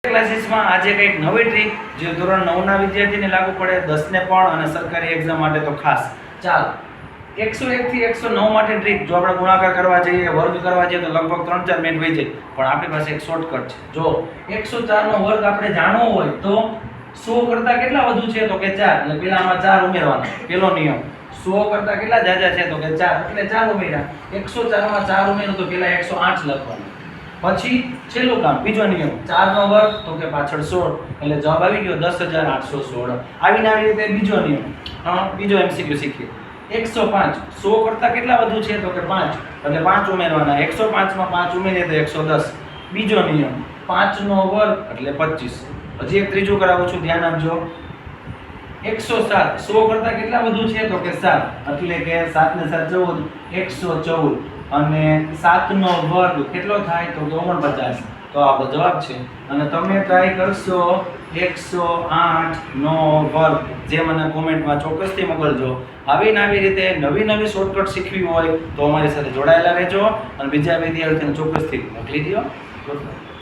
ક્લાસીસમાં આજે કંઈક નવી ટ્રીક જે ધોરણ 9 ના વિદ્યાર્થીને લાગુ પડે, 10 ને પણ અને સરકારી એક્ઝામ માટે તો ખાસ. ચાલો 101 થી 109 માટે ટ્રીક. જો આપણે ગુણાકાર કરવા જઈએ, વર્ગ કરવા જઈએ તો લગભગ 3-4 મિનિટ વહી જાય, પણ આપણી પાસે એક શોર્ટકટ છે. જો 104 નો વર્ગ આપણે જાણવો હોય તો 100 કરતા કેટલા વધુ છે તો કે 4, એટલે પહેલા આમાં 4 ઉમેરવાના. પહેલો નિયમ. 100 કરતા કેટલા જાજા છે તો કે 4, એટલે 4 ઉમેર્યા. 104 માં 4 ઉમેરો તો પહેલા 108 લખવાનું. પછી છેલ્લું કામ, બીજો નિયમ, 4 નો વર્ગ તો કે પાછળ 16, એટલે જવાબ આવી ગયો 10816. આવીને આવી રીતે બીજો નિયમ, બીજો એમસીક્યુ શીખીએ. 105 100 કરતા કેટલા વધુ છે તો કે 5, એટલે 5 ઉમેરવાના. 105 માં 5 ઉમેરીએ તો 110. બીજો નિયમ, 5 નો વર્ગ એટલે 25. હજી એક ત્રીજું કરાવું છું, ધ્યાન આપજો. 107 100 કરતા કેટલા વધુ છે તો કે 7, એટલે કે 7 ને 7 14, 114. અને 7 નો વર્ગ કેટલો થાય તો કે 49. તો આપણો જવાબ છે. અને તમે ટ્રાય કરશો 108 નો વર્ગ, જે મને કોમેન્ટમાં ચોક્કસથી મોકલજો. આવી રીતે નવી શોર્ટકટ શીખવી હોય તો અમારી સાથે જોડાયેલા રહેજો અને બીજા વિદ્યાર્થીઓને ચોક્કસથી મોકલી દો.